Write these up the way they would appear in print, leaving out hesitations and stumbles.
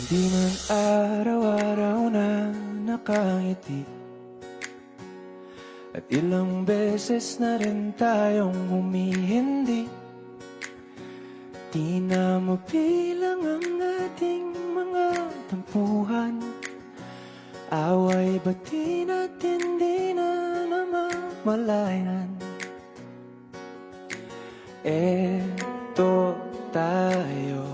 Di man araw-araw na nakangiti, at ilang beses na rin tayong humihindi. Di na mabilang ang ating mga tampuhan. Away bati natin di na namamalayan. Eto tayo,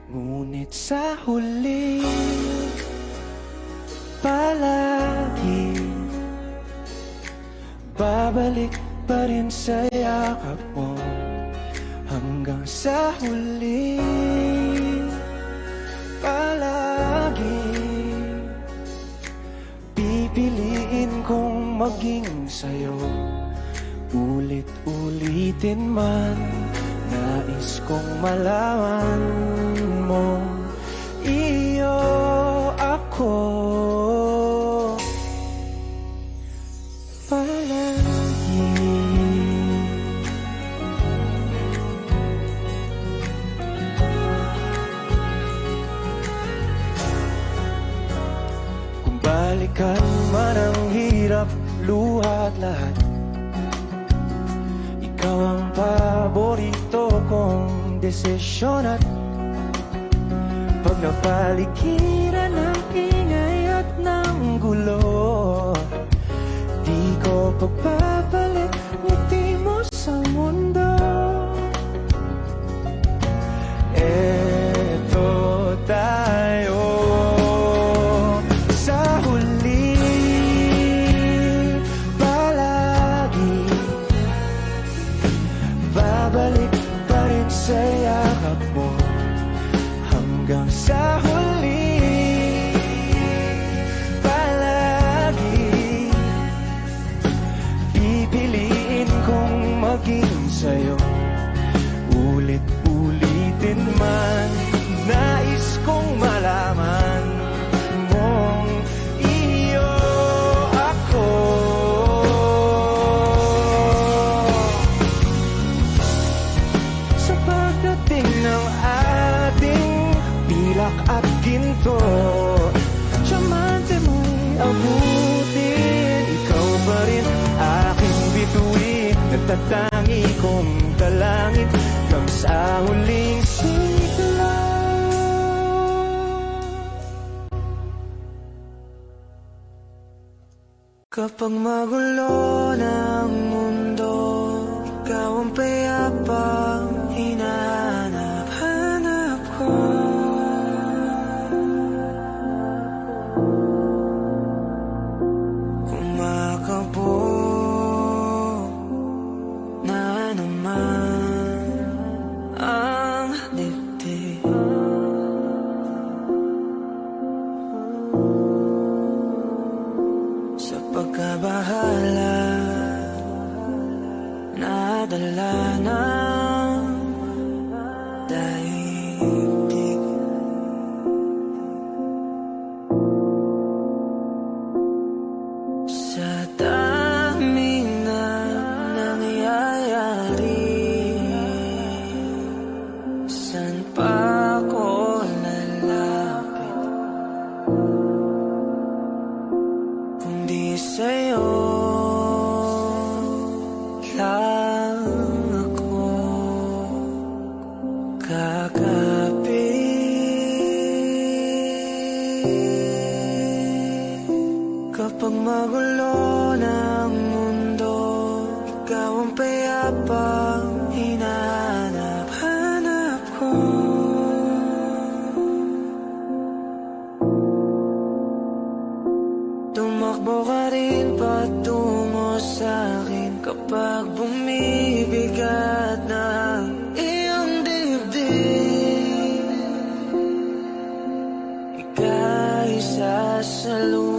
ngunit sa huli palagi babalik pa rin sa yakap mo. Hanggang sa huli palagi pipiliin kong maging sa'yo. Ulit-ulitin man, nais kong malaman mo, iyo ako palagi. Kung balikan man ang hirap, luha at lahat, ikaw ang paborito kong desisyon. At pag napaligiran ng ingay at ng gulo, di ko pagpapalit ngiti mo sa mundo. Eto tayo sa huli palagi, babalik pa rin sa yakap mo. Hanggang sa huli palagi pipiliin kong maging sa'yo. Ulit-ulitin man, nais kong malaman mong iyo ako. Sa pagdating ng ating pilak at ginto, diamante mo'y abutin. Ikaw pa rin aking bituin, nagtatangi kong dalangin hanggang sa huling sigla. Kapag magulo ng mundo, ikaw ang payapang hinahanap-hanap ko. Kumakabog na naman ang dibdib. Sa pagkabahala, nadala ng daigdig. Sa daming na nangyayari, saan pa ako lalapit kundi sa'yo lang ako kakapit. Kapag magulo ng mundo, ikaw ang payapang hinahanap-hanap ko. Tumakbo ka rin patungo sa'kin kapag bumibigat na iyong dibdib. Ika'y sasalubungin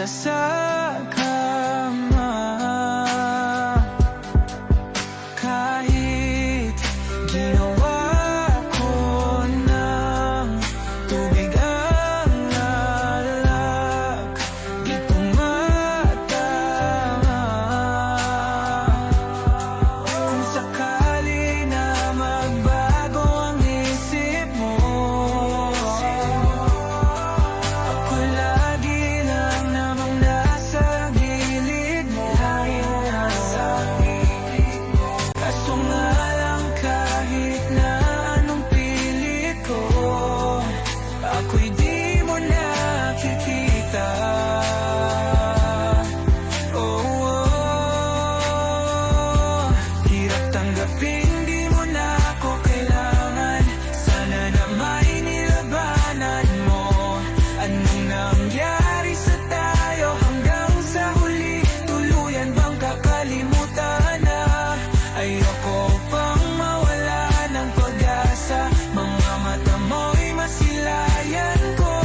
sa kama. Kahit ginawa ko ng tubig ang alak, di tumatama. Kung sakali na magbago ang isip mo, ako lagi lang namang nasa gilid mo. Kaso nga lang kahit na anong pilit ko, ako'y di mo nakikita. Hirap tanggapin di mo na ako kailangan. Sana na may nilabanan mo. Anong nangyari sa tayo hanggang sa huli? Tuluyan bang kakalimutan na? Ayoko pang mawala ng pag-asa. Mga mata mo'y masilayan ko.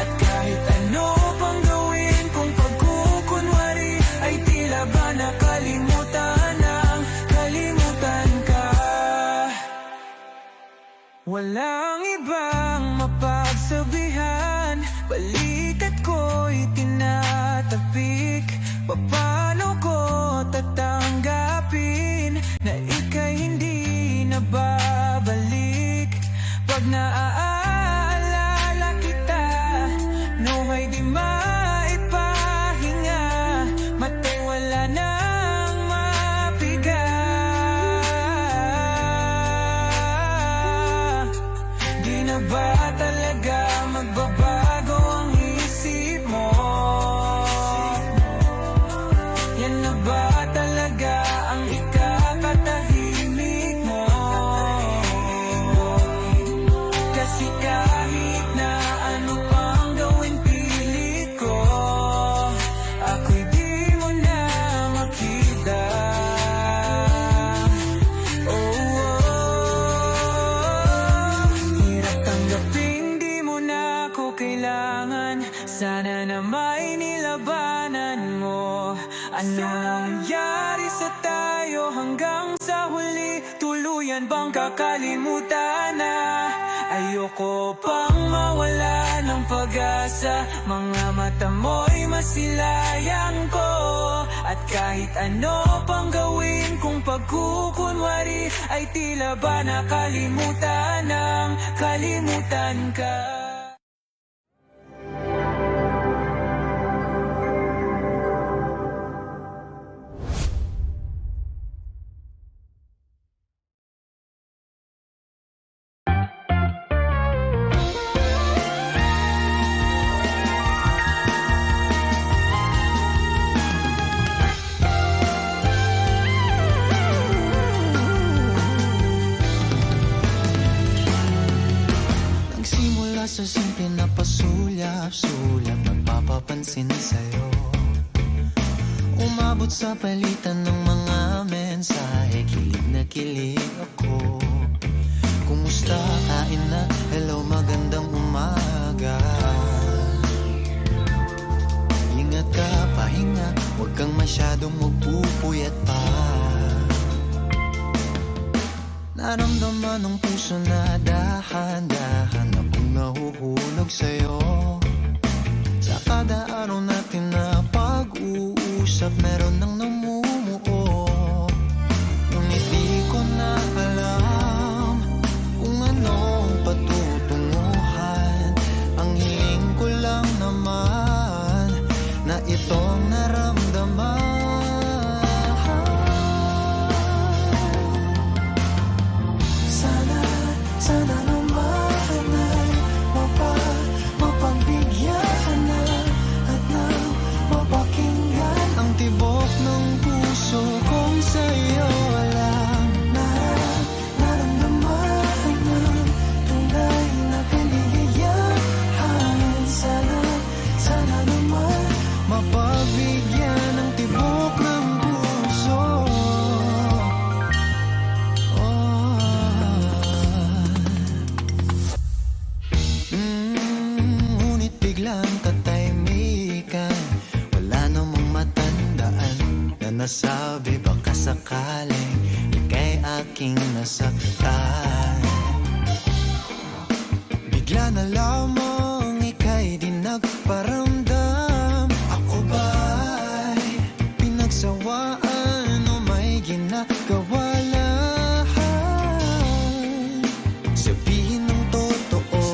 At kahit ano pang gawin kung pagkukunwari, ay tila ba nakalimutan ang kalimutan ka. Walang ibang mapagsabihan, balikat ko'y tinatapik. Paano ko tatanggapin na ika'y hindi na babalik? Pag naaalala kita, nawa'y di maipahinga. Mata'y wala nang mapiga. Di na ba talaga magbabago ang isip mo? Yan na ba talaga ang ikakatahimik mo? Kasi kahit na ano pang gawin pilit ko, ako'y di mo na makita. Hirap tanggapin di mo na ako kailangan. Sana na may nilabanan mo. Ano nangyari sa tayo hanggang sa huli? Tuluyan bang kakalimutan na? Ayoko pang mawala ng pag-asa. Mga mata mo'y masilayan ko. At kahit ano pang gawin kung pagkukunwari, ay tila ba nakalimutan ng kalimutan ka. Nagsimula sa simple na pasulyap-sulyap, nagpapapansin sa'yo. Umabot sa palitan ng mga mensahe, kilig na kilig ako. Kumusta, kain na, hello, magandang umaga. Ingat ka, pahinga, huwag kang masyadong magpupuyat pa. Naramdaman ng puso na dahan-dahan akong nahuhulog sa'yo. Sa kada araw natin na pag-uusap, meron nang namumuo. Ngunit di ko na alam kung anong patutunguhan. Ang hiling ko lang naman na itong naramdaman. Sana na mahal na nasaktan. Bigla na lamang ika'y di nagparamdam. Ako ba'y pinagsawaan o may ginagawa lang? Sabihin ng totoo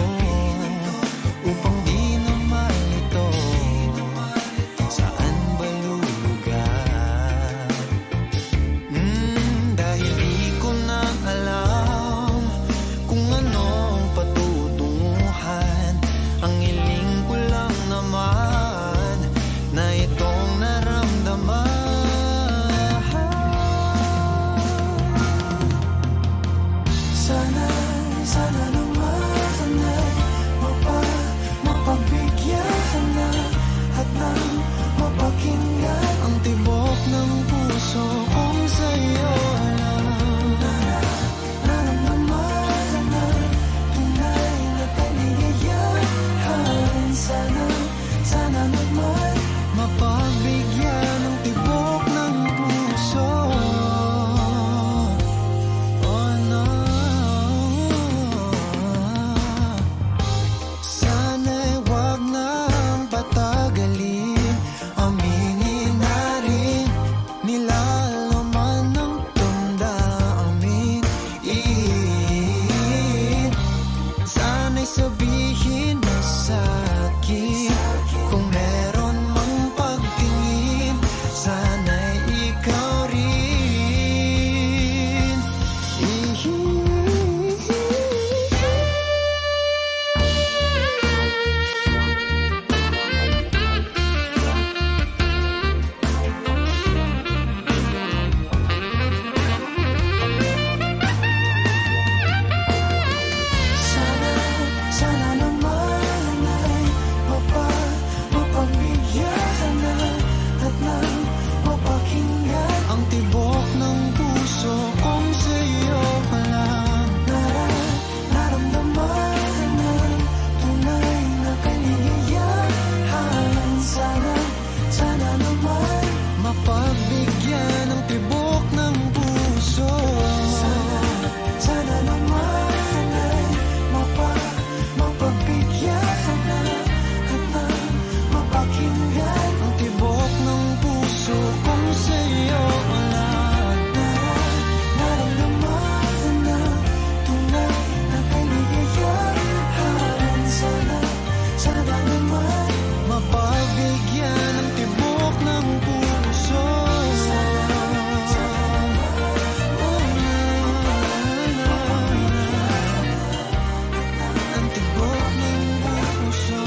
upang di na malito. Saan ba lulugar? Dahil di ko na alam kung anong patutunguhan. Ang hiling ko lang naman na itong naramdaman. Sana naman ay mapagbigyan ka na at nang mapakinggan Ang tibok ng puso kong sa'yo lang. naramdaman ka na tunay na kaligayahan. Sana naman Mapagbigyan ng tibok ng puso. Oh no. Sana'y wag nang patagalin. Aminin na rin nilalaman ng damdamin. Sana'y sabihin mo sa'kin kung meron mang pagtingin. Sana'y ikaw rin. Sana naman ay mapagbigyan ka na at nang mapakinggan Ang tibok ng puso kong sa'yo lang. naramdaman ka na tunay na kaligayahan. Sana naman Mapagbigyan ng tibok ng puso. Sana naman ay mapagbigyan ka na at nang mapakinggan Ang tibok ng puso kong sa'yo lang. naramdaman ka na tunay na kaligayahan. Sana naman Mapagbigyan ng tibok ng puso. Ang tibok ng puso.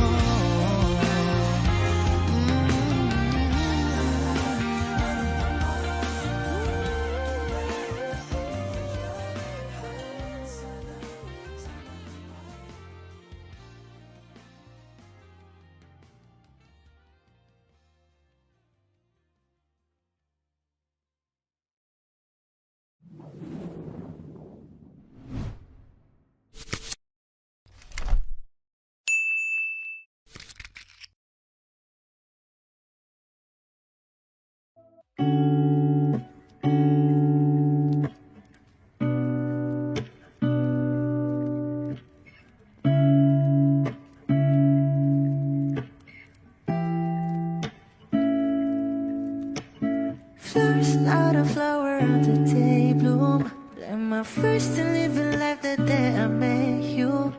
Flowers not a flower on the day bloom. Like my first to living life the day I met you.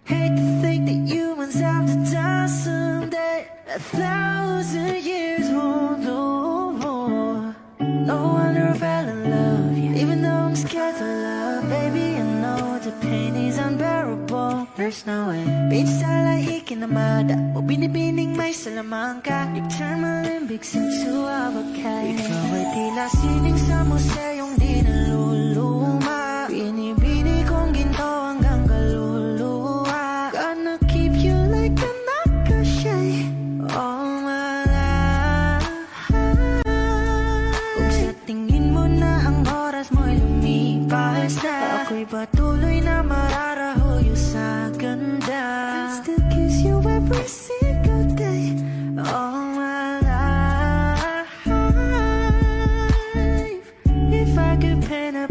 Hate to think that humans have to die someday. 1,000 years won't do more. No wonder I fell in love, yeah. Even though I'm scared to love, baby, I know the pain is unbearable. There's no way. Pinsan lahik na mada o binibining may salamang ka. You turn my limbics into a wakay. Ikaw ay tila sining sa museyong di naluluma. Binibini kong ginto hanggang kaluluwa. Gonna keep you like a nakashay all my life. Kung sa tingin mo na ang oras mo'y lumipas na, ako'y patuloy na mararahuyo sa ganda. I'll still kiss you every single day all my life. If I could paint a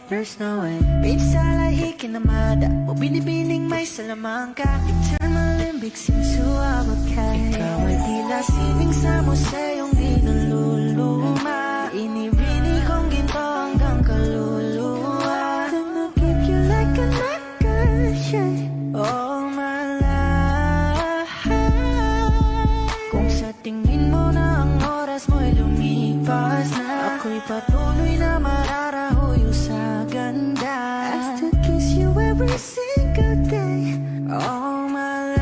there's no way. Pinsalahi kinamada o binibining may salamangka. Eternal limbic seems to abakay. Ikaw ay tila sining sa museyong di naluluma. Inibini kong ginto hanggang kaluluwa. Gonna keep you like a necklace all my life. Kung sa tingin mo na ang oras mo'y lumipas na, ako'y patuloy na mararahuyo sa ganda. I still kiss you every single day all my life.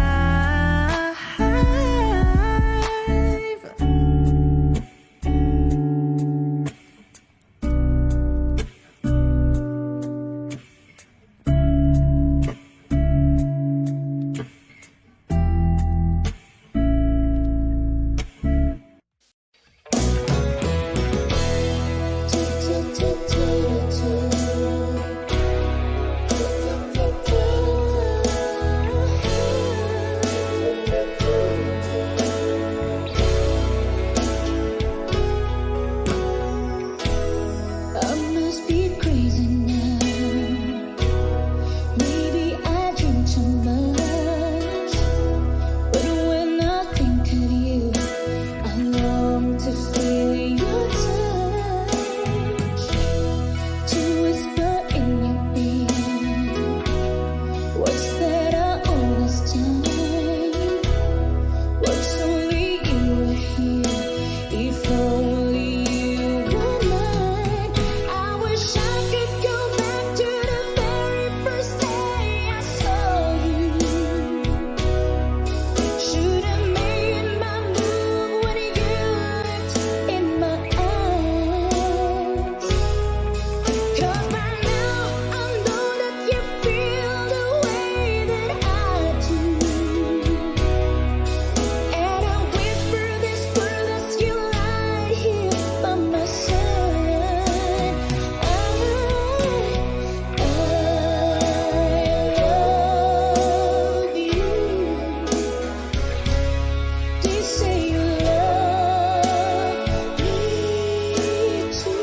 I must be crazy now. Maybe I drink too much. But when I think of you, I long to feel your touch, to whisper in your ear words that are always time. Words only you were here. If only you were mine. I wish I could go back to the very first day I saw you. Should have made my move when you looked in my eyes. 'Cause by now I know that you feel the way that I do. And I whisper this word as you lie here by my side. I love you. They say you love me too.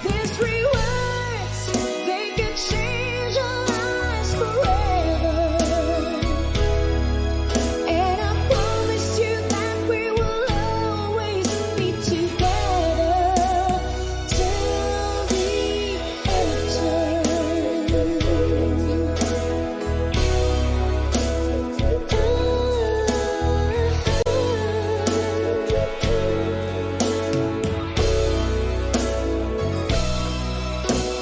These three words, they can change our lives forever. And I promise you that we will always be together till the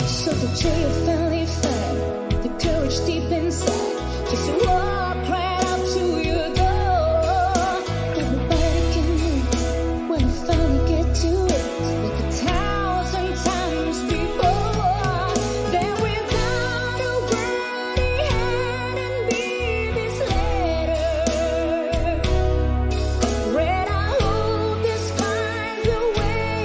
So today you finally find the courage deep inside, just to walk right out to your door. Everybody can wait when you finally get to it, like 1,000 times before. Then without a word he handed me this letter. Read, I hope this finds a way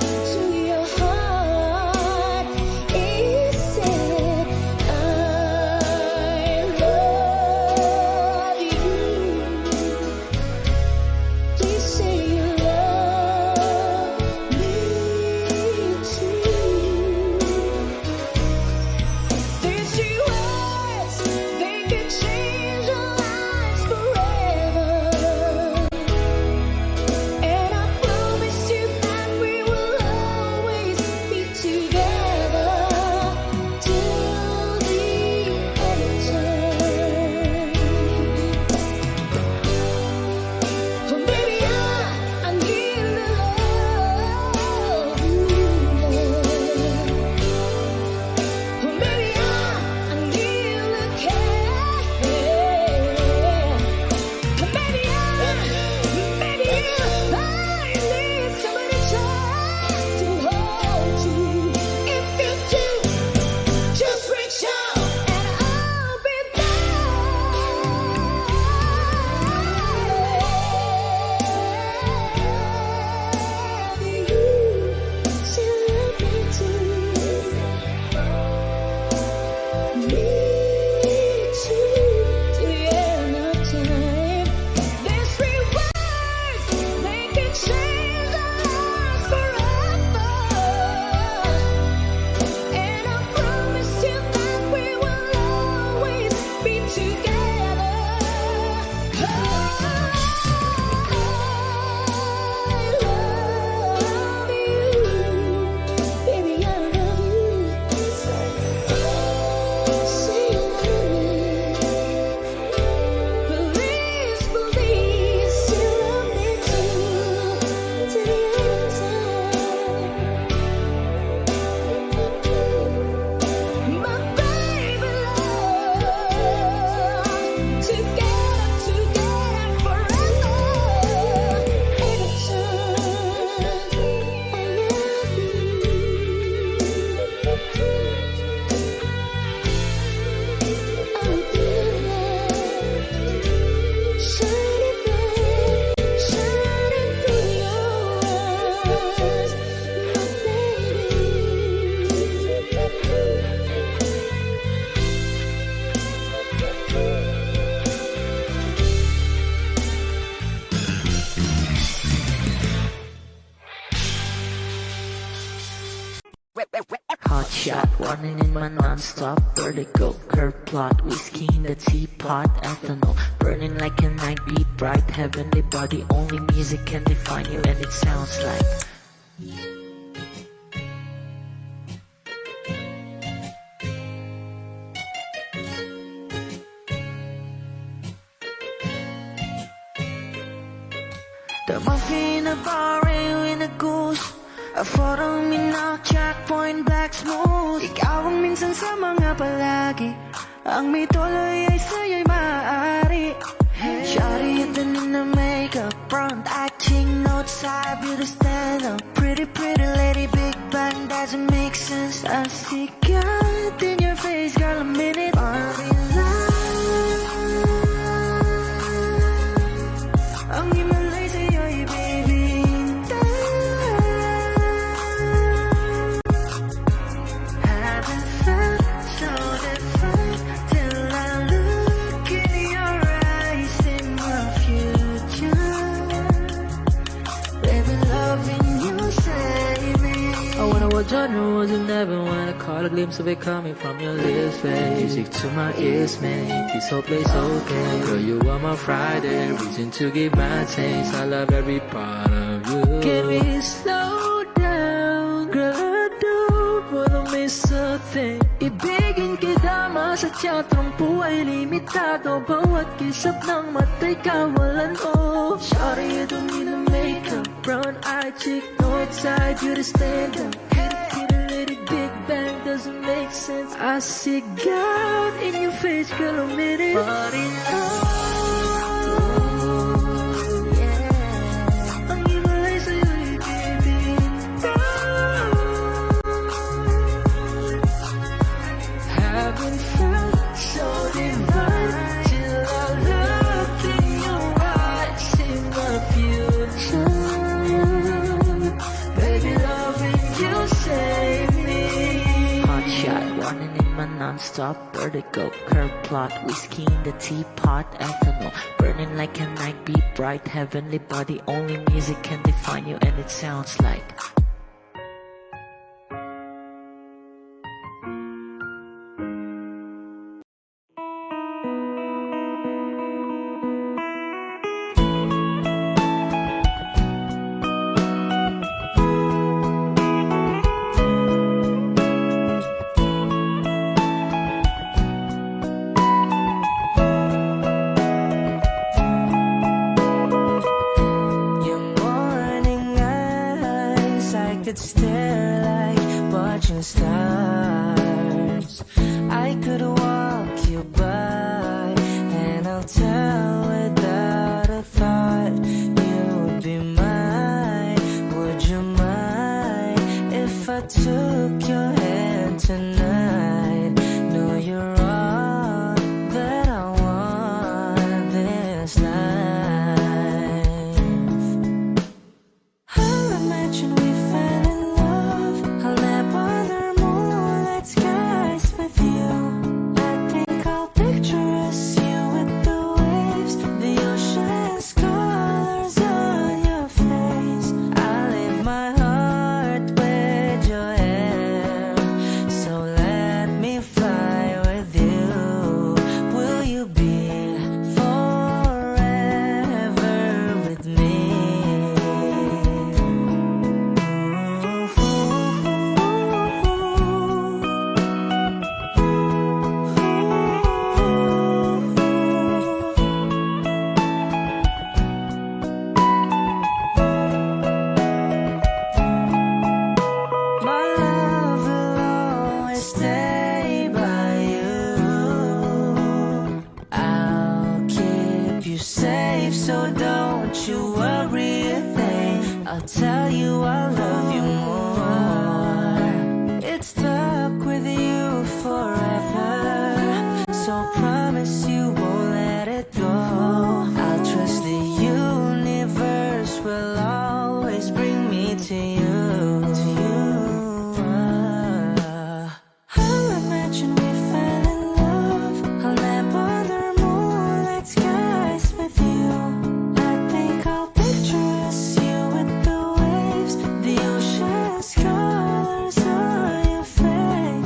into your heart. It said, I love shot, running in my non-stop vertigo. Curve plot, whiskey in the teapot, ethanol burning like a night, be bright, heavenly body. Only music can define you, and it sounds like the muffin in a bar, in a goose. A photo minok, checkpoint, black smooth. Ikaw ang minsan sa mga palagi, ang may tuloy ay sa'yo'y maaari. Shawty, ito na makeup, front acting, note side, beauty stand up. Pretty, pretty lady, big bang, doesn't make sense. I see God in your face, girl, a minute, I'll be lying. Ang himalay sa'yo'y baby, haven't felt so different till I look in your eyes, in my future. Baby, loving you save me. I wonder what genre was in heaven when I caught a glimpse of it coming from your lips, babe. Music to my ears, man, this whole place okay. Girl, you are my Friday, reason to give my taste. I love every part of you. Can we slow down, girl, I don't wanna miss a thing. Ibigin kita, masadya, trompo ay limitado. Bawat kisap ng mata'y kawalan, oh. Shawty, you don't need a makeup, brown eye chick, north side, you to stand up. Kitty, lady, big bang, doesn't make sense. I see God in your face, girl, a minute. But in love, yeah. Ang himalay sa'yo'y baby, haven't felt so divine till I look in your eyes, in my future. Baby, loving you save me. Hot shot, running in my non-stop vertigo. Curve plot, whiskey in the teapot, ethanol burning like a night, be bright, heavenly body. Only music can define you, and it sounds like could stare like watching stars. I could walk you by, and I'll tell without a thought you would be mine. Would you mind if I took your hand tonight? No, you're all that I want this life. I'll imagine we fell in love. I'll nap under moonlight skies with you. I think I'll picture us, you with the waves, the ocean's colors on your face. I'll leave my heart with your hair, so let me fly with you. Will you be forever with me? My love will always stay by you. I'll keep you safe, so don't you worry a thing. I'll tell you I love you more. It's stuck with you forever, so promise you won't let it go. I'll trust the universe will always bring me to you. I'll imagine we fell in love. I'll nap under moonlight skies with you. I think I'll picture us, you with the waves, the ocean's colors on your face.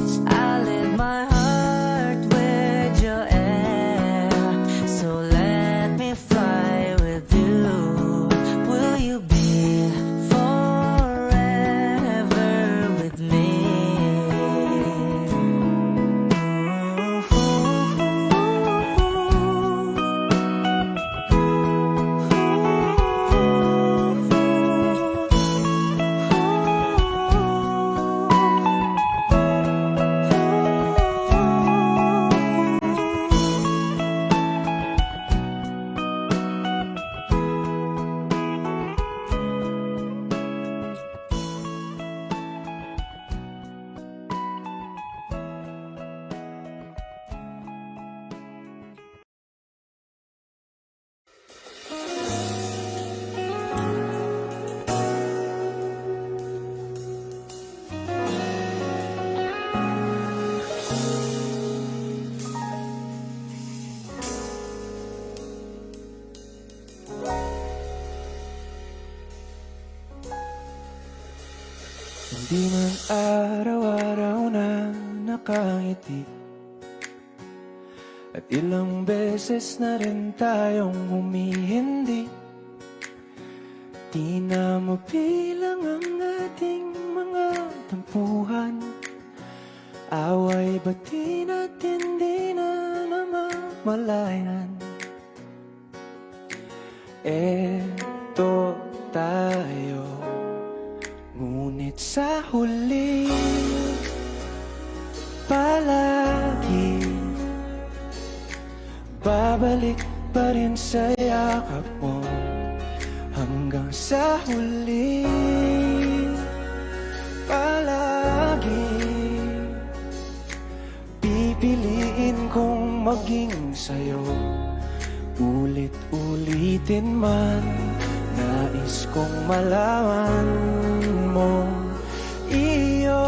Hindi man araw-araw na nakangiti, at ilang beses na rin tayong humihindi. Di na mabilang ang ating mga tampuhan, away bati natin di na namamalayan. Eto tayo, ngunit sa huli palagi babalik pa rin sa yakap mo. Hanggang sa huli palagi pipiliin kong maging sa'yo. Ulit-ulitin man, nais kong malaman mo, iyo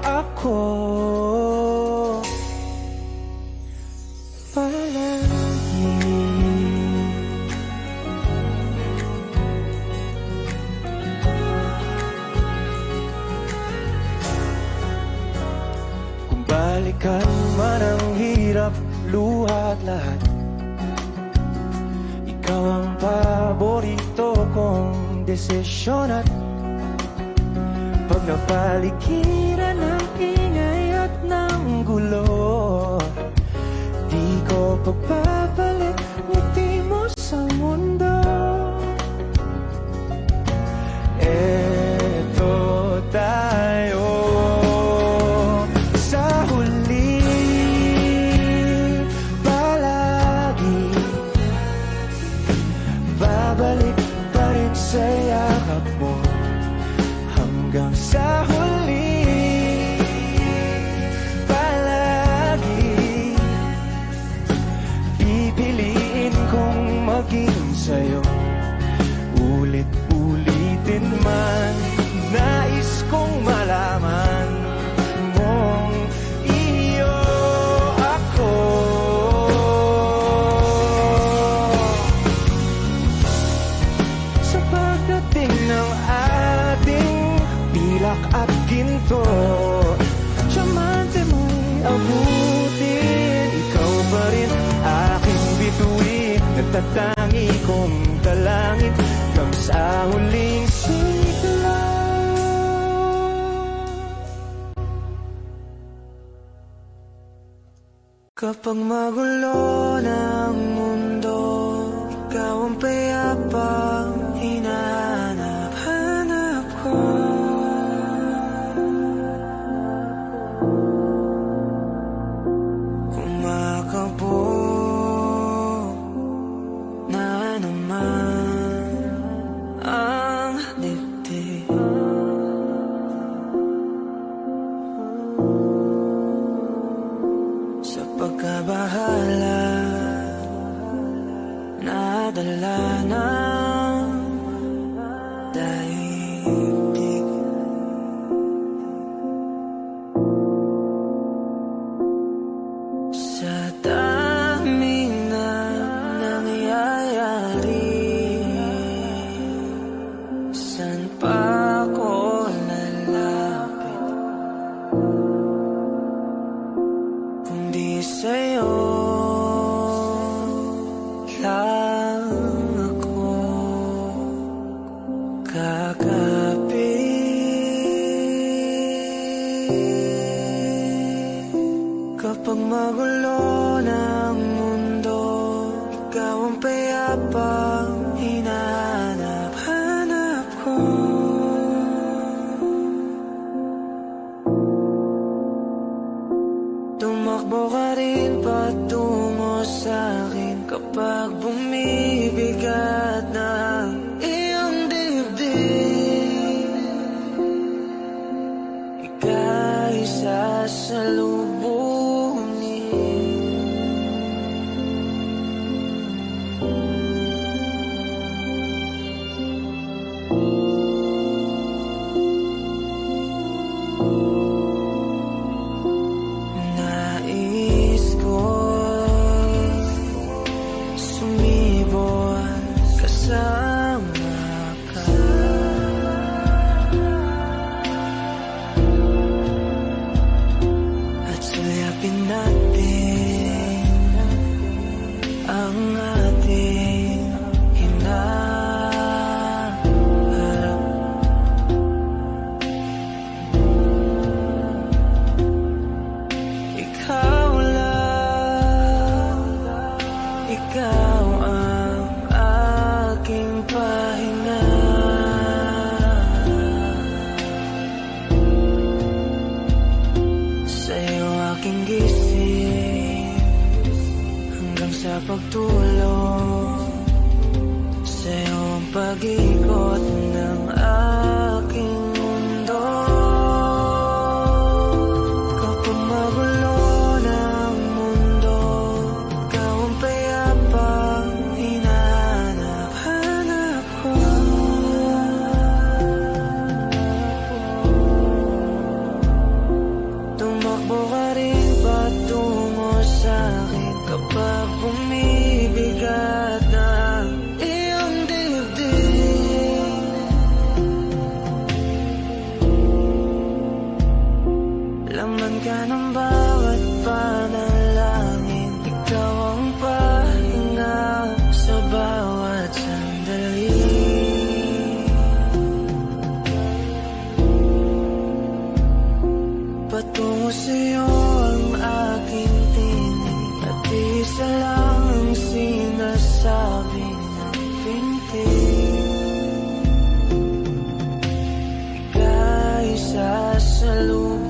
ako palagi. Kung balikan man ang hirap, luha at lahat, ikaw ang paborito kong desisyon. At pag napaligiran ng ingay at ng gulo, di ko pagpapalit ngiti mo sa mundo. Eto tayo sa huli palagi, babalik pa rin sa yakap mo. Hanggang sa huli palagi pipiliin kong maging sa'yo. Ulit-ulitin man, nais kong malaman mong iyo ako. Sa pagdating ng ating pilak at ginto, Diamante mo'y abutin, ikaw pa rin aking bituin. Nagtatangi kong dalangin hanggang sa huling sigla. Kapag magulo ng mundo, ikaw ang payapang hinahanap-hanap ko. Kumakabog na naman ang dibdib, sa pagkabahala nadala ng daigdig. Sa daming na nangyayari, saan pa ako lalapit kundi sa'yo lang ako kakapit. Kapag magulo ng mundo, ikaw ang payapang hinahanap-hanap ko. Tumakbo ka rin patungo sa'kin kapag bumibigat na iyong dibdib. Ika'y sasalubungin. Nais ko sumibol kasama ka. pagtulong sa'yo ang pag-ikot ng aking mundo. Kapag magulo ng mundo, ikaw ang payapang hinahanap ko. Tumakbo ka rin patungo sa'kin kapag bumibigat na iyong dibdib. Laman ka ng bawat panalangin, ikaw ang pahinga sa bawat sandali. Patungo sa'yo ang aking tinig, at isa lang ang sinasabi ng pintig. Ika'y sasalubungin.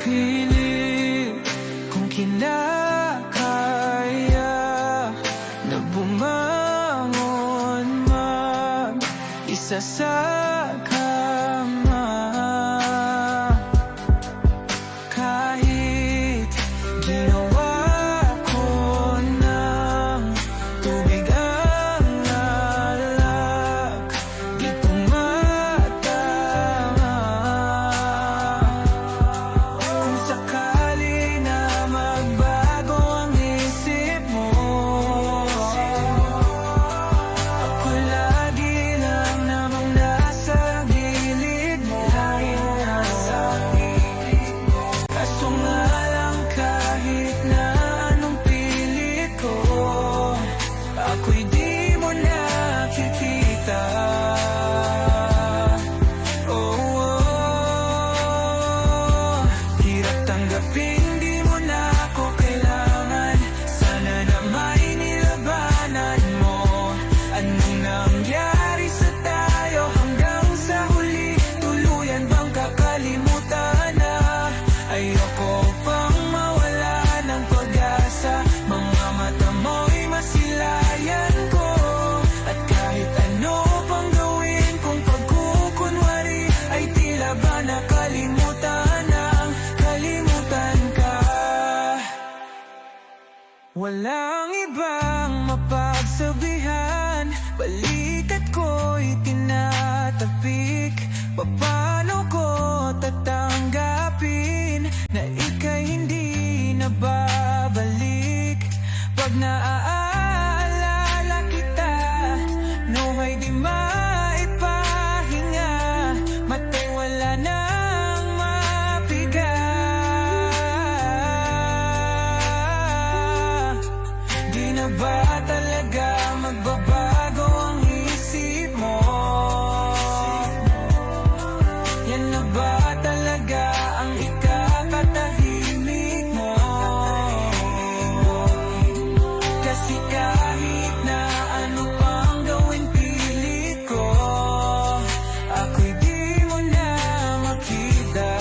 Pilit kung kinakaya na bumangon mag-isa sa kama. Kahit ginawa ko ng tubig ang alak, di tumatama. Kung sakali na magbago ang isip mo, ako lagi lang namang nasa gilid mo. Kaso nga lang kahit na anong pilit ko, ako'y di mo nakikita. Hirap tanggapin, di mo na ako kailangan. Sana na may nilabanan mo. Anong nangyari sa tayo hanggang sa huli? Tuluyan bang kakalimutan na? Ayoko pang mawala ng pag-asa. Mga mata mo'y masilayan ko. At kahit ano pang gawin kung pagkukunwari, ay tila ba nakalimutan ang kalimutan ka. Walang ibang mapagsabihan, balikat ko'y tinatapik. Paano ko tatanggapin na ika'y hindi na babalik? Pag naaalala kita, nawa'y di maipahinga. Mata'y wala nang mapiga. Di na ba talaga magbabago ang isip mo? Yan na ba talaga ang ikakatahimik mo? Kasi kahit na ano pang gawin pilit ko, ako'y di mo na makita.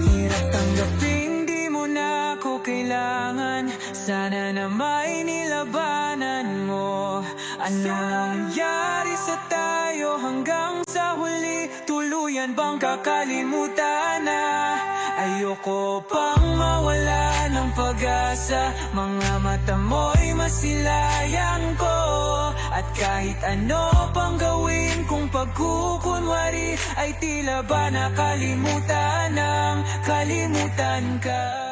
Hirap tanggapin, di mo na ako kailangan. Sana na may nilabanan mo. Ano nangyari sa tayo hanggang sa huli? Tuluyan bang kakalimutan na? Ayoko pang mawala ng pag-asa. Mga mata mo'y masilayan ko. At kahit ano pang gawin kung pagkukunwari, ay tila ba nakalimutan ng kalimutan ka.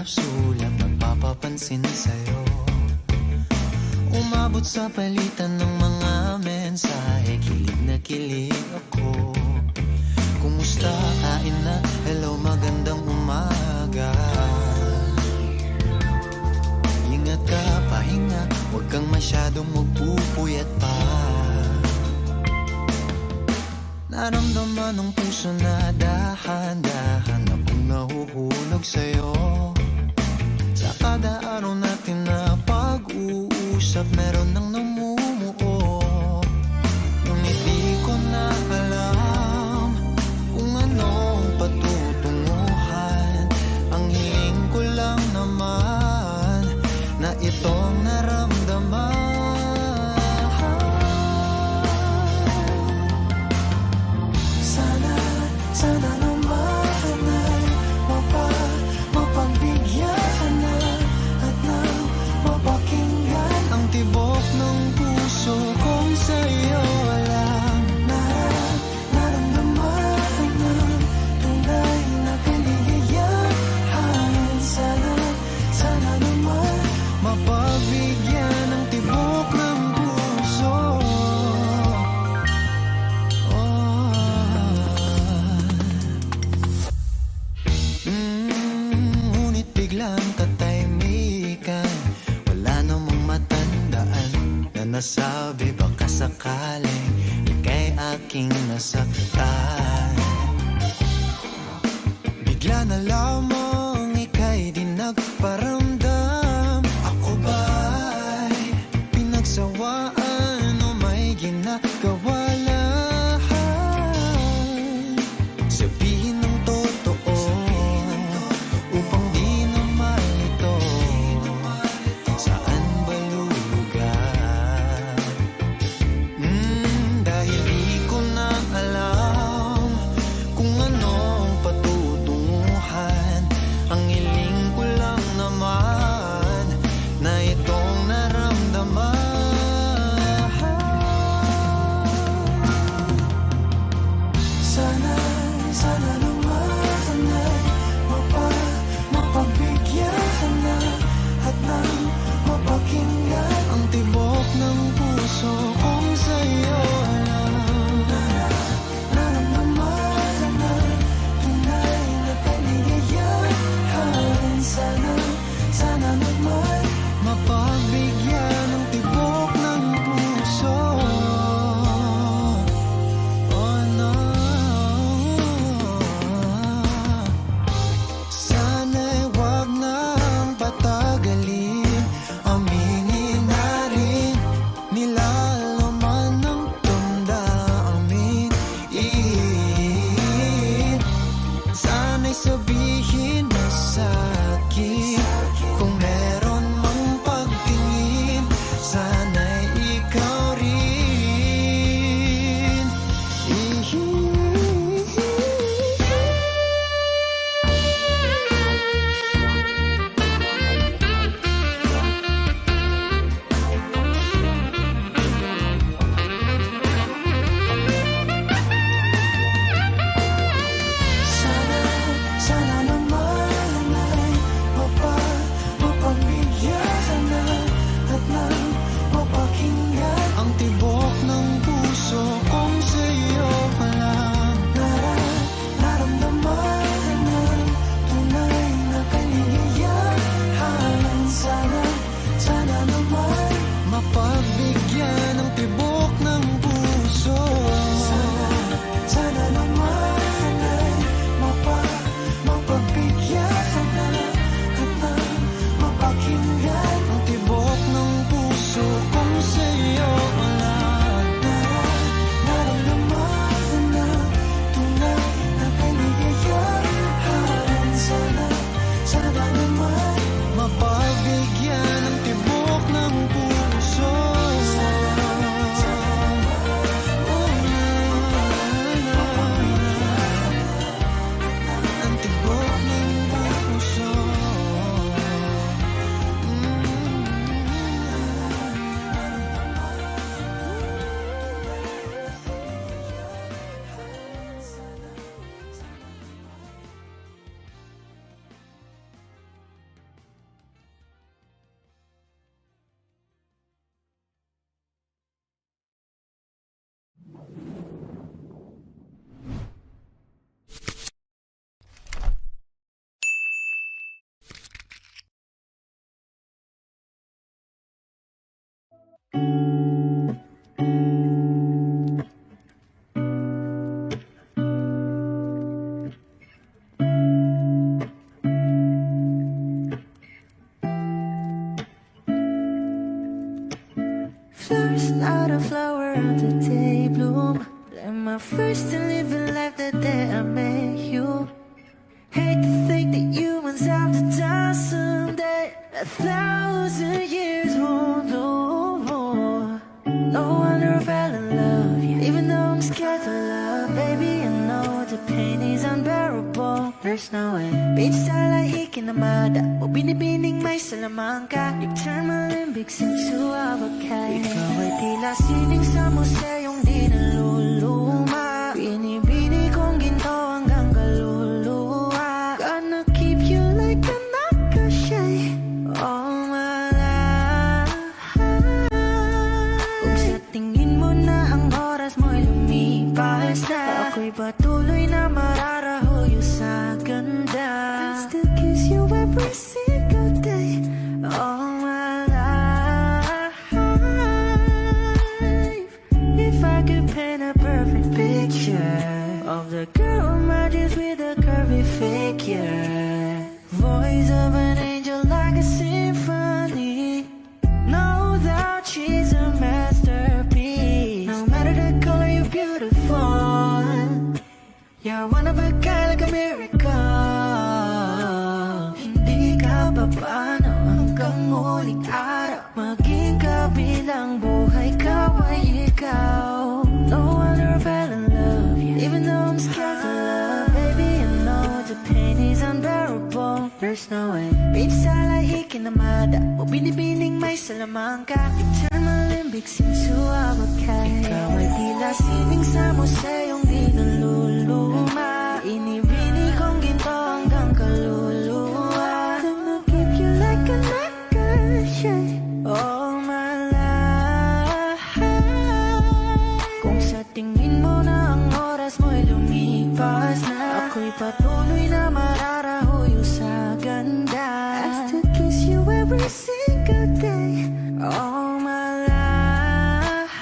sulat nagpapapansin sa'yo. Umabot sa palitan ng mga mensahe, kilig na kilig ako. Kumusta, kain na, hello, magandang umaga. Ingat ka, pahinga, huwag kang masyadong magpupuyat pa. Naramdaman ng puso na dahan-dahan akong nahuhulog sa'yo. Sa kada araw natin na pag-uusap, meron nang namumuo. Ngunit di ko na alam kung anong patutunguhan. Ang hiling ko lang naman na itong naramdaman. Sana naman ay mapagbigyan na at nang mapakinggan ang tibok ng puso kong sa'yo lang. Naramdaman ng tunay na kaligayahan. Sana naman Mapagbigyan ang tibok ng puso. Ngunit biglang katahimikan, wala namang matandaan na nasabi baka sakaling ika'y aking nasaktan. Bigla na lamang ika'y di nagparamdam. Ako ba'y pinagsawaan o may ginagawa lang? Sabihin ng totoo upang di na malito. Saan ba lulugar? Dahil di ko na alam kung anong patutunguhan. Ang hiling ko lang naman na itong naramdaman. Flowers, not a flower of the day bloom. Like my first and living life the day I met you. Hate to think that humans have to die someday. 1,000 years won't know more. No wonder I fell in love, yeah. Even though I'm scared to love, baby, I know the pain is unbearable. There's no way. Pinsa lahi kinamada, o binibining may salamangka. You turn my limbics into avocado. Ikaw ay tila sining sa museyong di naluluma. Binibini kong ginto hanggang kaluluwa. Gonna keep you like a nakashay all my life. Kung sa tingin mo na ang oras mo'y lumipas na, ako'y patuloy na mararahuyo sa ganda. I still kiss you every single day all my life. If I could paint a perfect picture of the girl in my dreams with a curvy figure, voice of an angel like a symphony, no doubt she's a masterpiece. No matter the color, you're beautiful. You're one of a kind, like a miracle. Hindi ka papaano hanggang muling araw. Maging kabilang buhay ka ay ikaw. No wonder I fell in love, yeah. Even though I'm scared to love, baby, I know the pain is unbearable. There's no way. Pinsa lahi kinamada, o binibining may salamangka. You turn my limbics into avocado. Ikaw ay tila sining sa museyong di naluluma. Inibini kong ginto hanggang kaluluwa. Gonna keep you like a nakashay all my life. Kung sa tingin mo na ang oras mo'y lumipas na, ako'y patuloy na mararahuyo sa ganda. I still kiss you every single day all my life.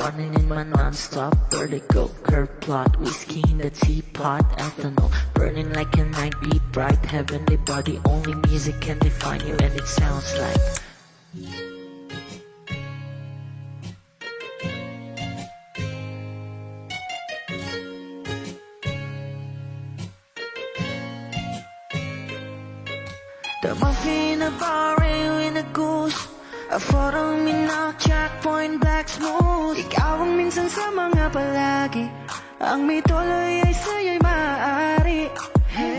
running in my non-stop vertigo. Curve plot, whiskey in the teapot, ethanol burning like a night, be bright, heavenly body. Only music can define you, and it sounds like the muffin in a bar, in a goose. A photo minok, checkpoint, black smooth. Ikaw ang minsan sa mga palagi. Ang may tuloy ay sa'yo'y maaari.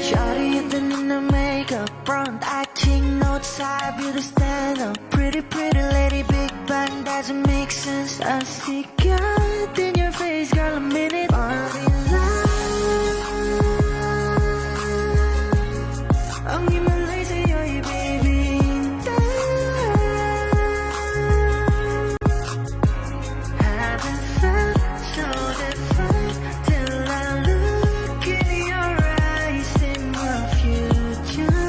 Shawty, ito na makeup, front acting, note side, beauty stand up. Pretty, pretty lady, big bang, doesn't make sense. I see God in your face, girl, a minute. Party life. Ang himalay sa'yo'y baby. Haven't felt so different till I look in your eyes, in my future.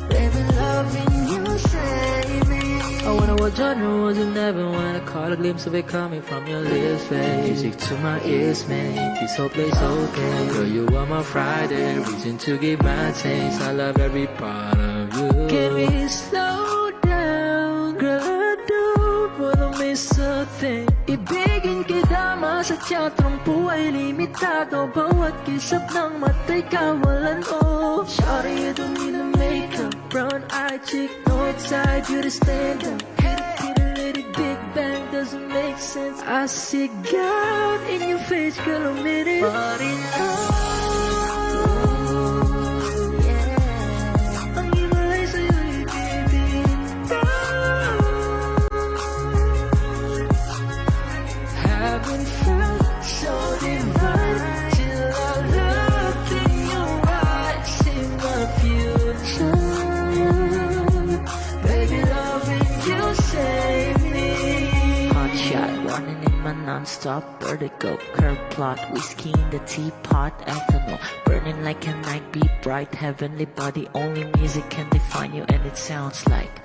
Baby, loving you save me. I wonder what genre was in heaven when I caught a glimpse of it coming from your lips, babe. Music to my ears, man, this whole place okay. Girl, you are my Friday, reason to give my taste. I love every part of you. Can we slow down? Girl, I don't wanna miss a thing. Ibigin kita, masadya trangpo ay limitado. Bawat kisap ng mata'y kawalan mo. Shawty, you don't need a makeup, brown eye chick, north side, beauty stand up. Kitty, lady, big bang, doesn't make sense. I see God in your face, girl, a minute. Body yeah. Ang himalay sa'yo'y baby. Haven't felt so divine till I look in your eyes, in my future. Baby, loving you save me. Hot shot, running in my non-stop vertigo. Curve plot, whiskey in the teapot, ethanol burning like a night, be bright, heavenly body. Only music can define you, and it sounds like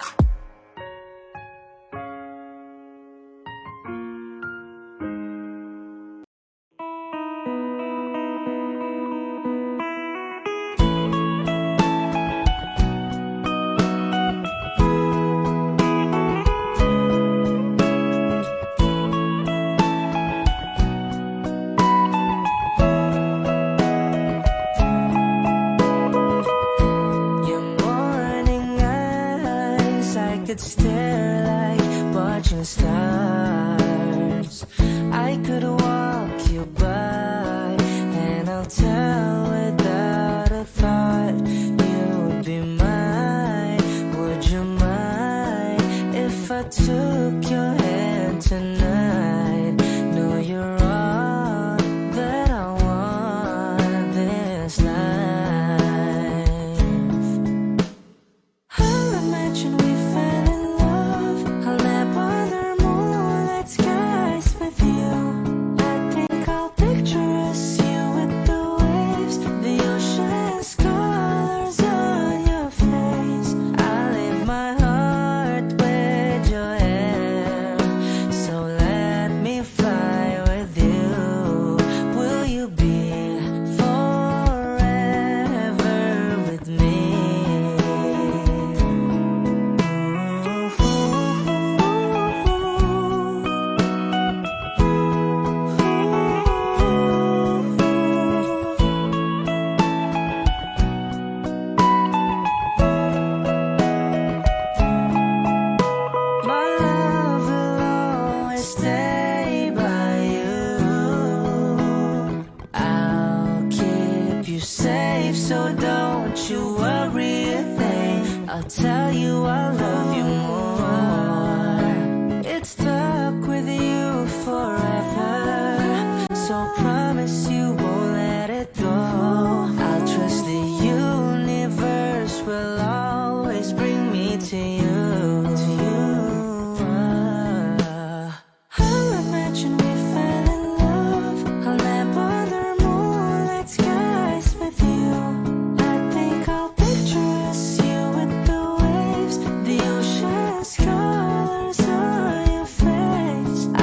your morning eyes. I could stare like watching stars. I could walk you by, and I'll tell without a thought you would be mine. Would you mind if I took your hand tonight? No, you're all that I want this life. I'll imagine we fell in love. I'll nap under moonlight skies with you. I think I'll picture us, you with the waves, the ocean's colors on your face. I leave my heart with your hair, so let me fly with you. Will you be forever with me? My love will always stay by you. I'll keep you safe, so don't you worry a thing. I'll tell you I love you more. It's stuck with you forever, so promise you won't let it go. I'll trust the universe will always bring me to you. I'll imagine we fell in love. I'll nap under moonlight skies with you. I think I'll picture us, you with the waves, the ocean's colors on your face. I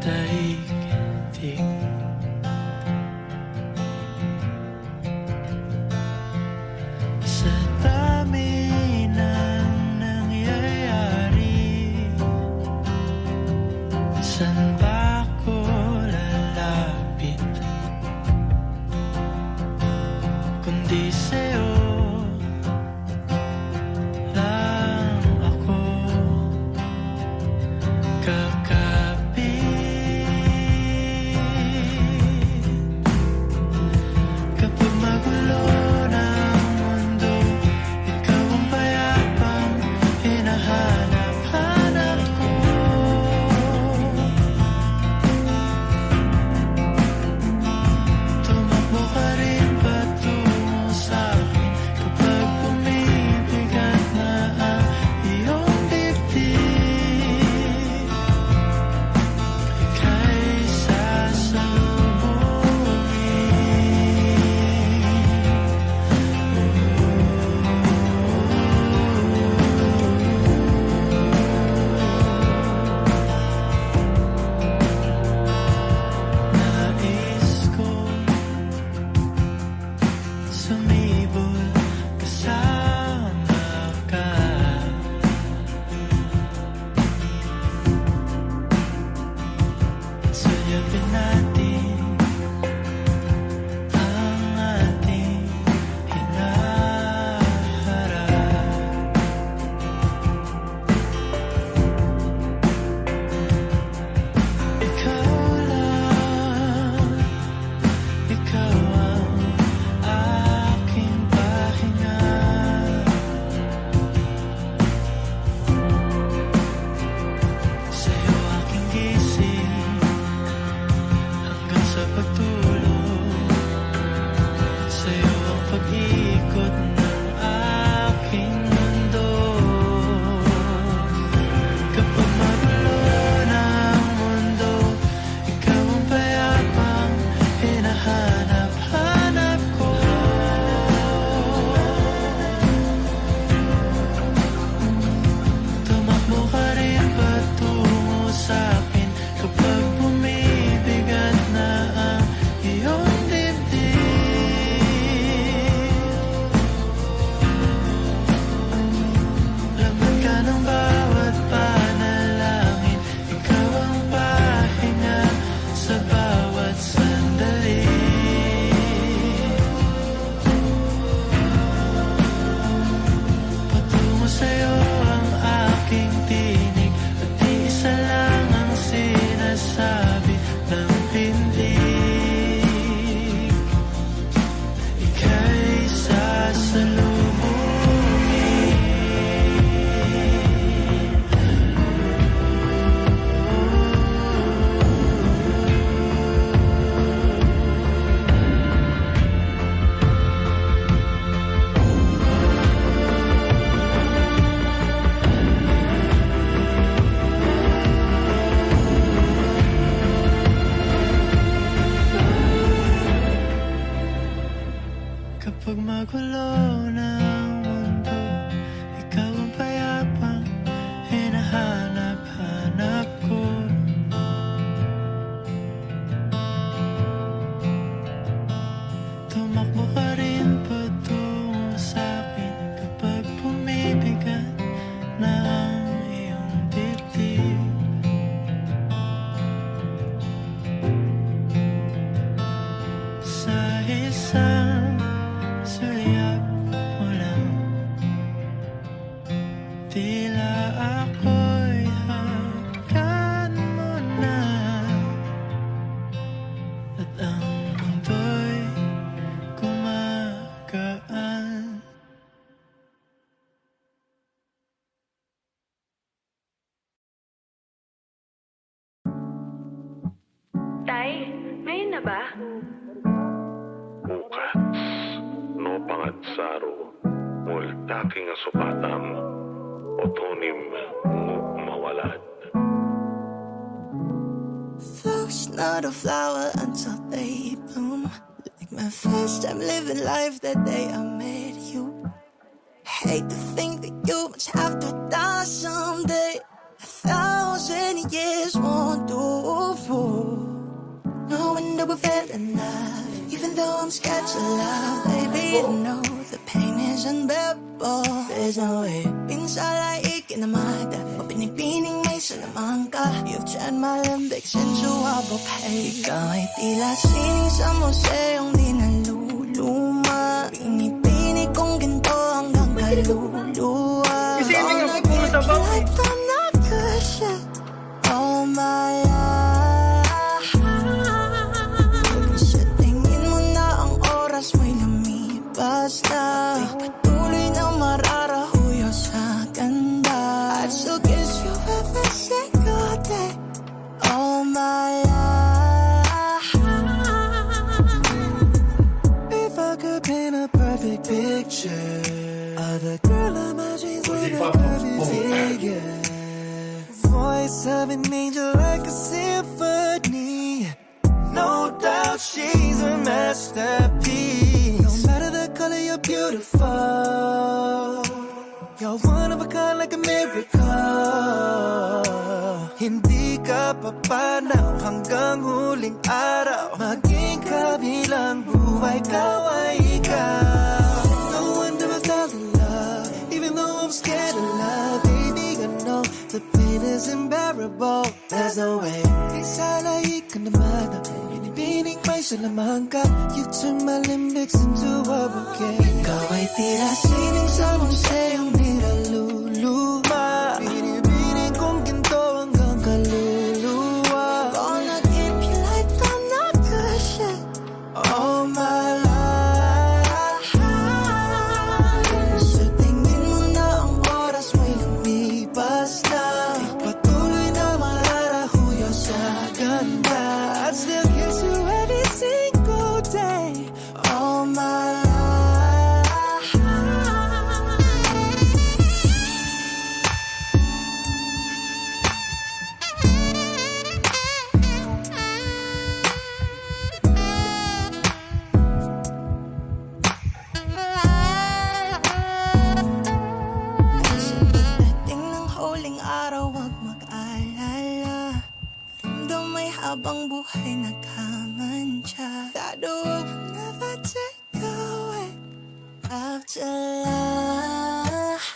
daigdig. Sa dami ng nangyayari, saan ba ako lalapit kundi sa'yo lang ako kakapit. Kapag magulo ng mundo, ikaw ang payapang hinahanap-hanap ko. Tumakbo ka rin patungo sa'kin kapag bumibigat na ang iyong dibdib. Ika'y nais ko sumibol kasama ka. Sulyapin natin ang ating hinaharap. Ikaw lang, ikaw ang aking pahinga. Sa'yo aking gising hanggang sa pagtulog. Sa'yo ang pag-ikot ng aking mundo. Kapag magulo ng mundo, ikaw ang payapang hinahanap-hanap ko. Tumakbo ka rin patungo sa'kin kapag bumibigat na ang iyong dibdib. Laman ka ng bawat panalangin, ikaw ang pahinga sa bawat sandali. Patungo sa'yo ang aking tinig at isa lang ang sinasabi ng pindig. Ika'y sasalubungin. Kapag magulo ng mundo, ikaw ang payapang hinahanap-hanap ko. Tumakbo ka rin patungo sa'kin kapag bumibigat na ang iyong dibdib. Sa isang sulyap mo lang, tila ako'y hagkan mo na, at ang mundo'y gumagaan. Tay, ngayon na ba? Bukas, no pangadsaro, multaking asupatam, otonim mawalad. Flowers not a flower until they bloom. Like my first time living life that day I met you. Hate to think that you must have to die someday. 1,000 years won't do before, knowing that we fell in love. Even though I'm scared to love, baby, you know the pain is unbearable. There's no way pinsalaig kinamada o pinipining may salamang ka. You've turned my limbics into a bouquet. Ikaw ay tila sining sa museong di naluluma. Pinipinig kong ginto hanggang kaluluwa. Gonna keep you like I'm not good shit all my life. Sa tingin mo na ang oras mo'y lumipas na. Di patuloy na mararahuyo sa ganda. I'd still kiss you every single day all my life. If I could paint a perfect picture of the girl of my dreams with a curvy figure, voice of an angel like a symphony. No doubt she's a masterpiece. No matter the color, you're beautiful. You're one of a kind like a miracle. Hindi ka papanaw hanggang huling araw. Maging kabilang buhay, ikaw ay ikaw. No wonder I fell in love, even though I'm scared of love. Baby, I know the pain is unbearable. There's no way isalaig ka naman. Binibining may salamang ka. You turn my limbics into a bouquet. Ikaw ay tila sining sa museong niluluma. Binibining kong ginto hanggang kaluluwa. Gonna keep you like I'm not good shit all my life. Sa tingin mo na ang oras mo'y lumipas na. Di patuloy na mararahuyo sa ganda. I'd still kiss you every single day all my life. Sa pagdating ng huling araw, huwag mag-alala. Though may habang buhay nagkamantya, that the world will never take away after life.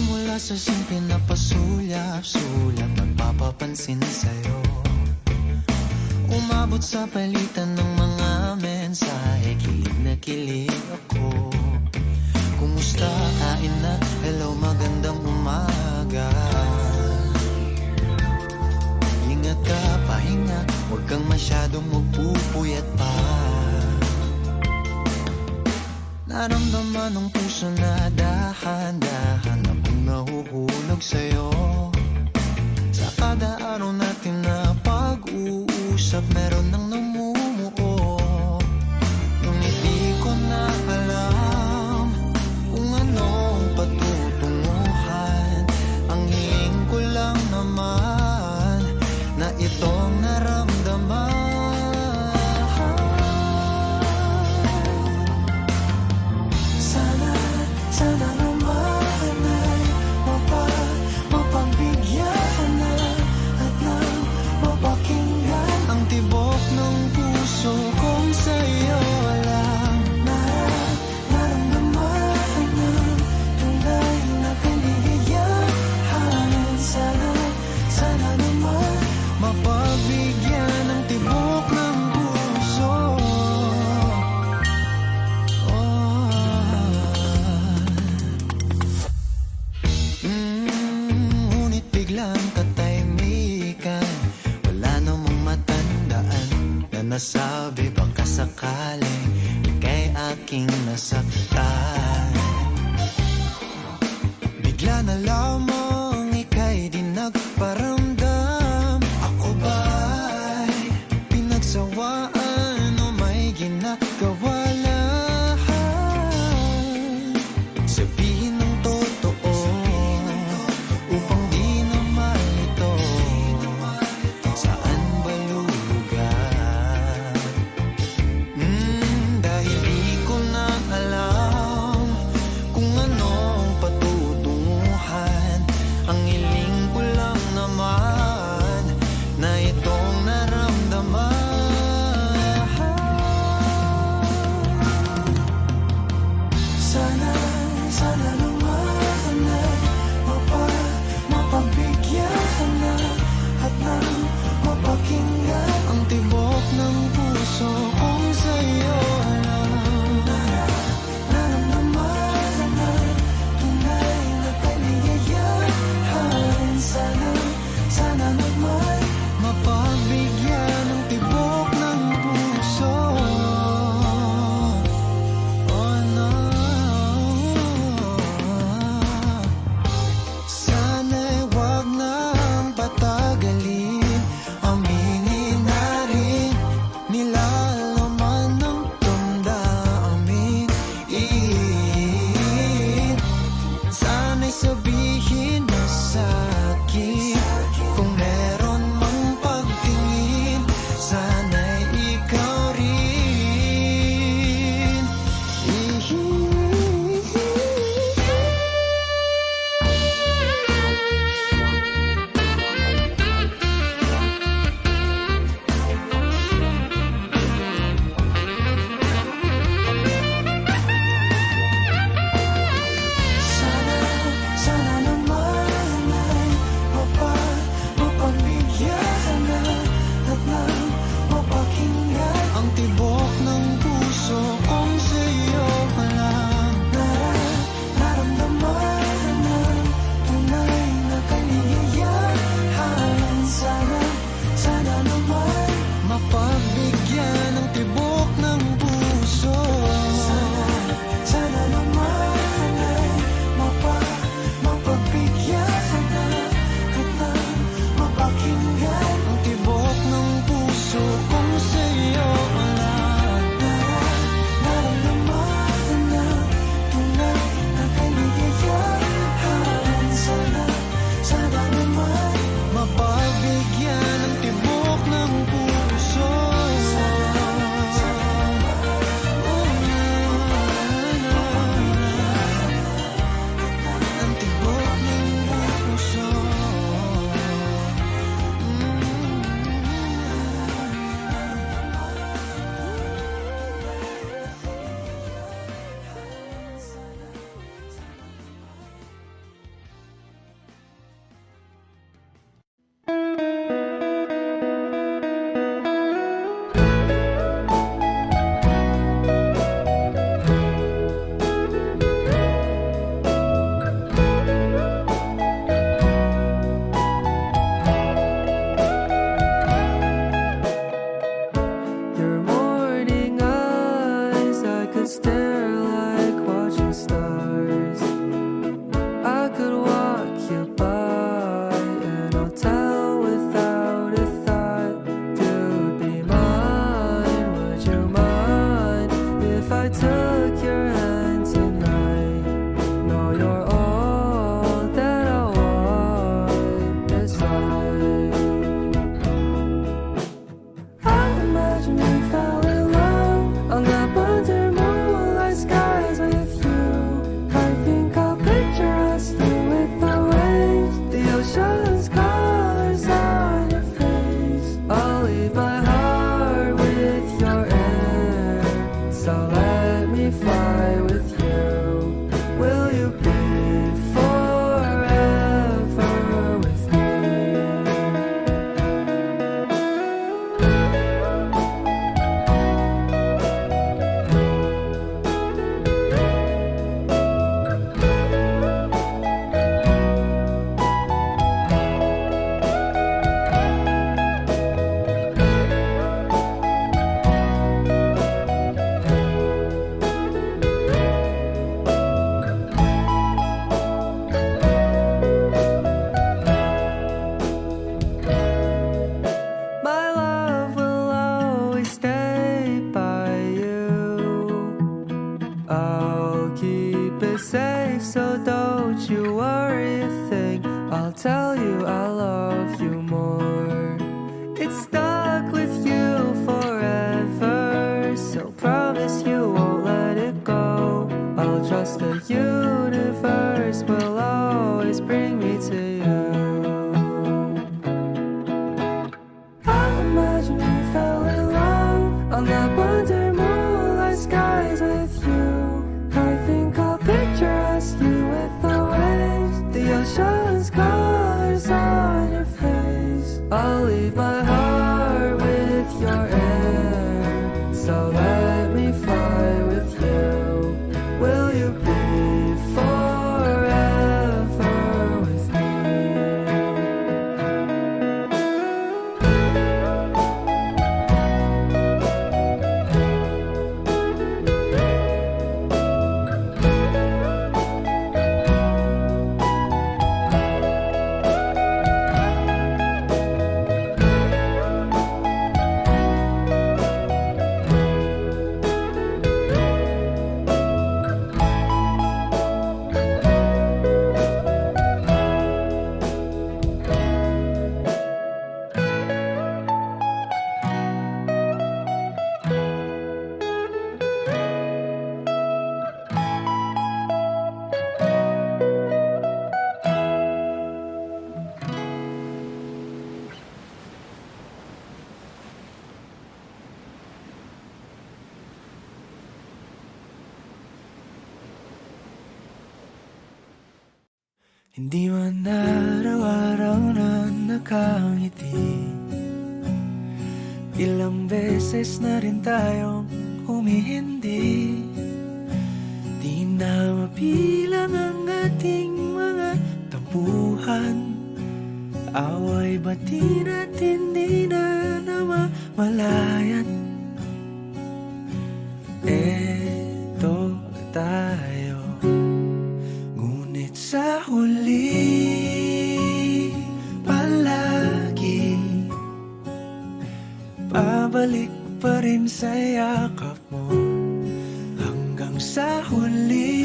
Mula sa simple na pasulyap-sulyap, nagpapapansin sa'yo. Umabot sa palitan ng mga mensahe, kilig na kilig ako. Kumusta, kain na, hello, magandang umaga. Ingat ka, pahinga, huwag kang masyadong magpupuyat pa. Naramdaman ng puso na dahan-dahan akong nahuhulog sa'yo. Sa kada araw natin na pag-uusap, meron nang namumuo. Ngunit di ko na alam kung anong patutunguhan. Ang hiling ko lang naman na itong naramdaman. Sana naman ay mapagbigyan na at nang mapakinggan Ang tibok ng puso kong sa'yo lang. Naramdaman ng tunay na kaligayahan. Sana naman Mapagbigyan ng tibok ng puso. Ngunit biglang katahimikan. Wala namang matandaan na nasabi baka sakaling ika'y aking nasaktan. Bigla na lamang ika'y di nagparamdam. Ako ba'y pinagsawaan o may ginagawa lang? Sabihin ng totoo upang di na malito. Saan ba lulugar? Dahil di ko na alam kung anong patutunguhan. scars on your face. I'll leave my heart with your air. So let me fly with you. Will you be forever with me? Hindi man araw-araw na nakangiti. Ilang beses na rin tayong humihindi. Di na mabilang ang ating mga tampuhan. Away bati natin di na namamalayan. Eto tayo, ngunit sa huli palagi pabalik pa rin sa yakap mo. Hanggang sa huli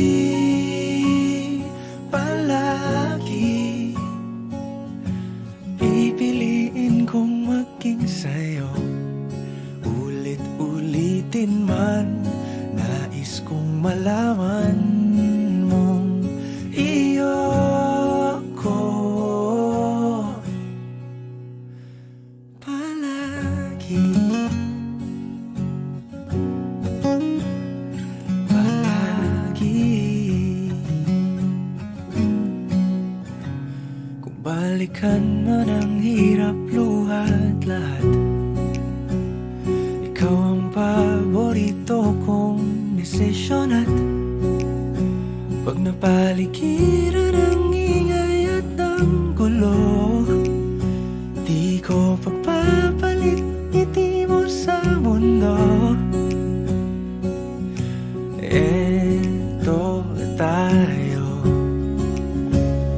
palagi pipiliin kong maging sa'yo. Ulit-ulitin man, nais kong malaman mong iyo ako palagi. Kung balikan man ang hirap, luhat lahat, ikaw ang paborito kong desisyon. At pag napaligiran ang ingay at ang gulo, di ko pagpapalit ngiti mo sa mundo. Eto tayo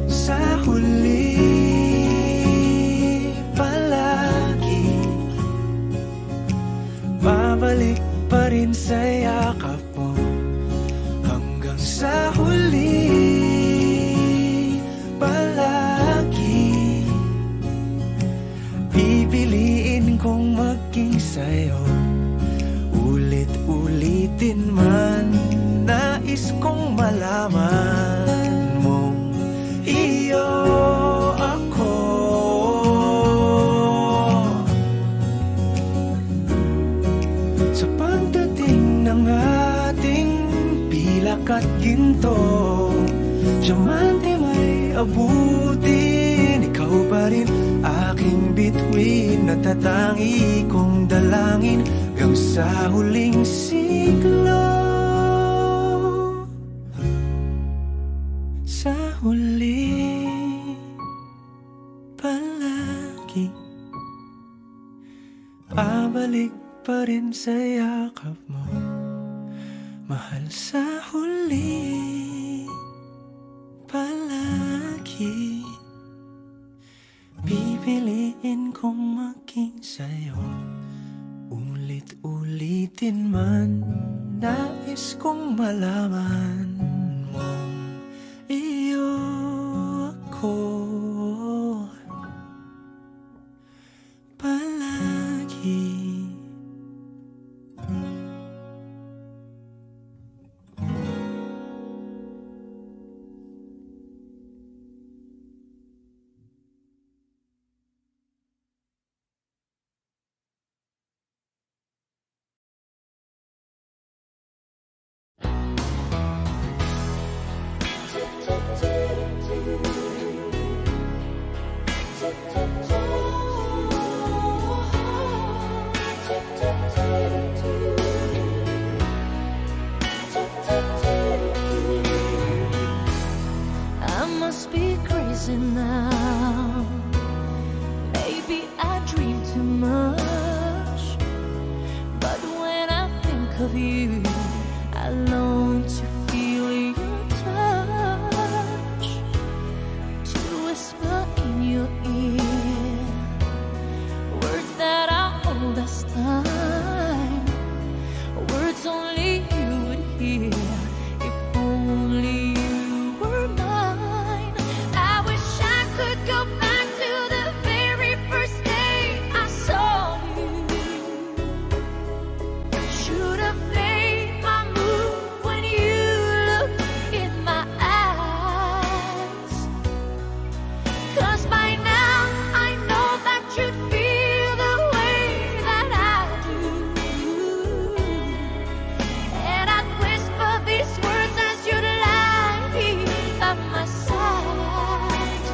sa huli palagi, babalik pa rin sa yakap mo. Hanggang sa huli palagi pipiliin kong maging sa'yo. Ulit-ulitin man, nais kong malaman mong iyo ako. Sa pagdating ng ating pilak at ginto, diamante may abutin, ikaw pa rin aking bituin, natatangi kong dalangin hanggang sa huling siglo. Sa huli palagi pabalik pa rin sa yakap mo, mahal. Sa huli palagi pipiliin kong maging sa'yo. Ulit-ulitin man, nais kong malaman mong iyo ako palagi. I must be crazy now. Maybe I dream too much. But when I think of you, I long to feel your touch, to whisper in your ear words that are old as time, words only you would hear if only you were mine. I wish I could go back to the very first day I saw you. Should have played my move when you looked in my eyes. 'Cause by now I know that you'd feel the way that I do. And I'd whisper these words as you'd lie here by my side.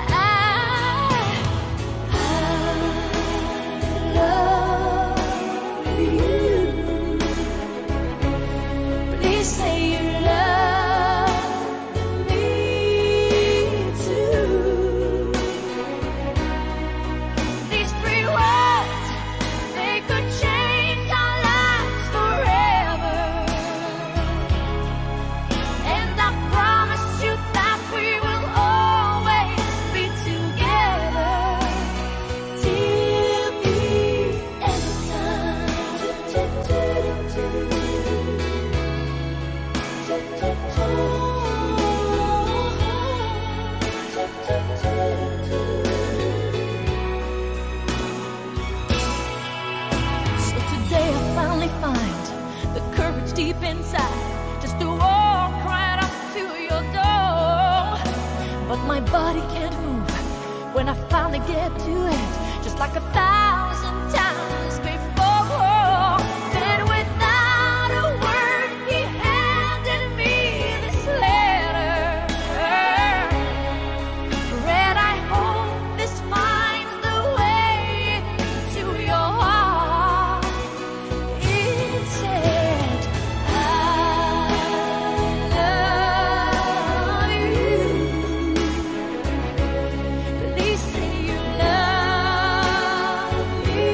I love you. Please say you love me too. These three words, they could change our lives forever. And I promise you that we will always be together till the end of So today I finally find the courage deep inside just to walk right up to your door. But my body can't move when I finally get to it, just like 1,000 times before. Then without a word, he handed me this letter. Read, I hope this finds the way to your heart. It said, I love you. Please say you love me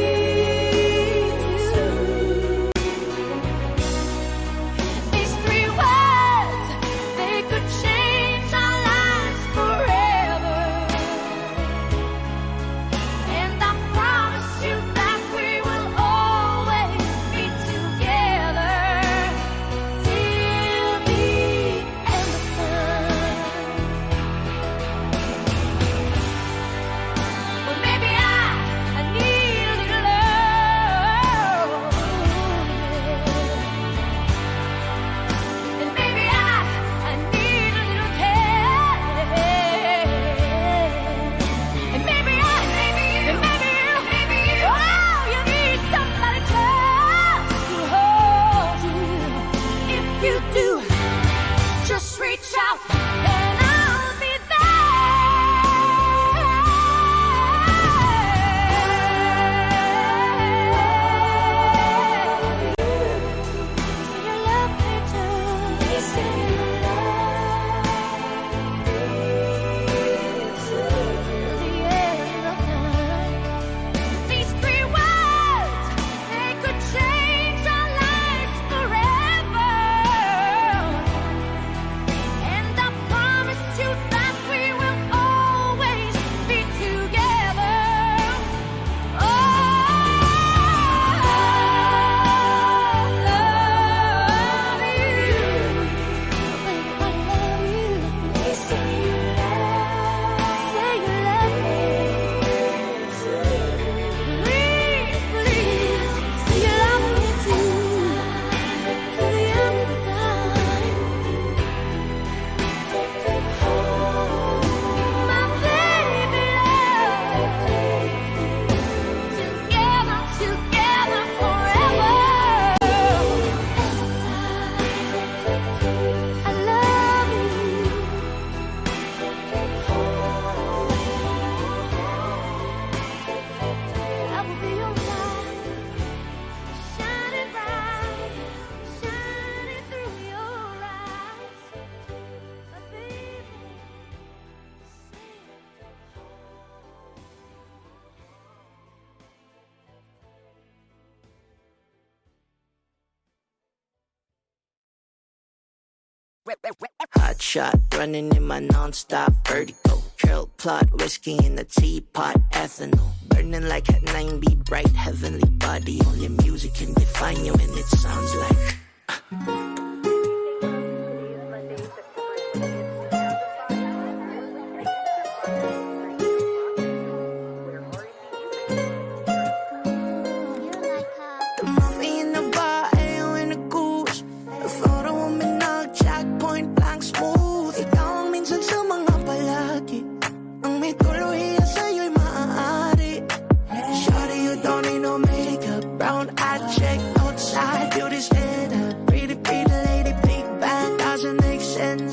Hot shot, running in my non-stop vertigo. Trail plot, whiskey in the teapot, ethanol. Burning like at 9B, bright heavenly body. Only music can define you, and it sounds like.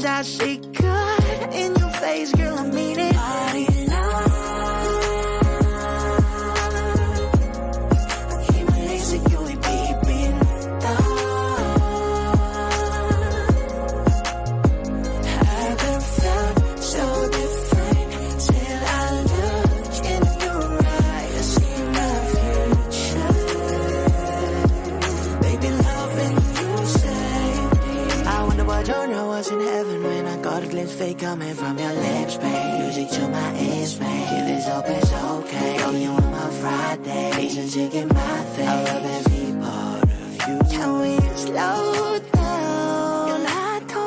I see good in your face, girl, I mean it. Body love. Himalaya ko ipipinta. Haven't felt so different till I look in your eyes. I see my future. Baby, loving you safety. I wonder what genre was in heaven when I got a glimpse fake coming from your lips, babe. Music to my ears, babe. If it's hope it's okay. Girl, you on my Friday. Reason to get my thing. I love every part of you. Tell me you slow down. Yung lahat ko,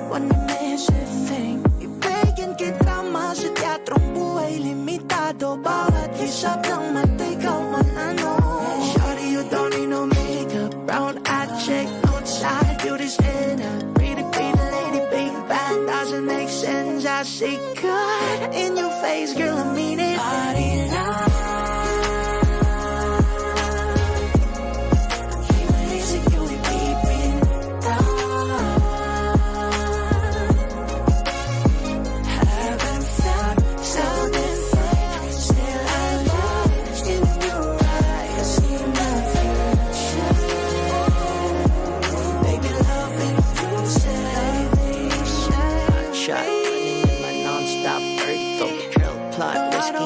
wanna miss a thing. Ibigin kita mas sa teatrong buhay limitado. Bawat kisap ng mata, ikaw man ano. Shawty, you don't need no makeup. Brown eye chick, outside, beauty standard. Doesn't make sense, I see good in your face, girl, I mean it. Body love. Himalaya ko ipipinta. Haven't felt so different. Still I look in your eyes. I see my future. Baby, loving you save me. Shot, running in my non-stop vertigo. Trail plot, whiskey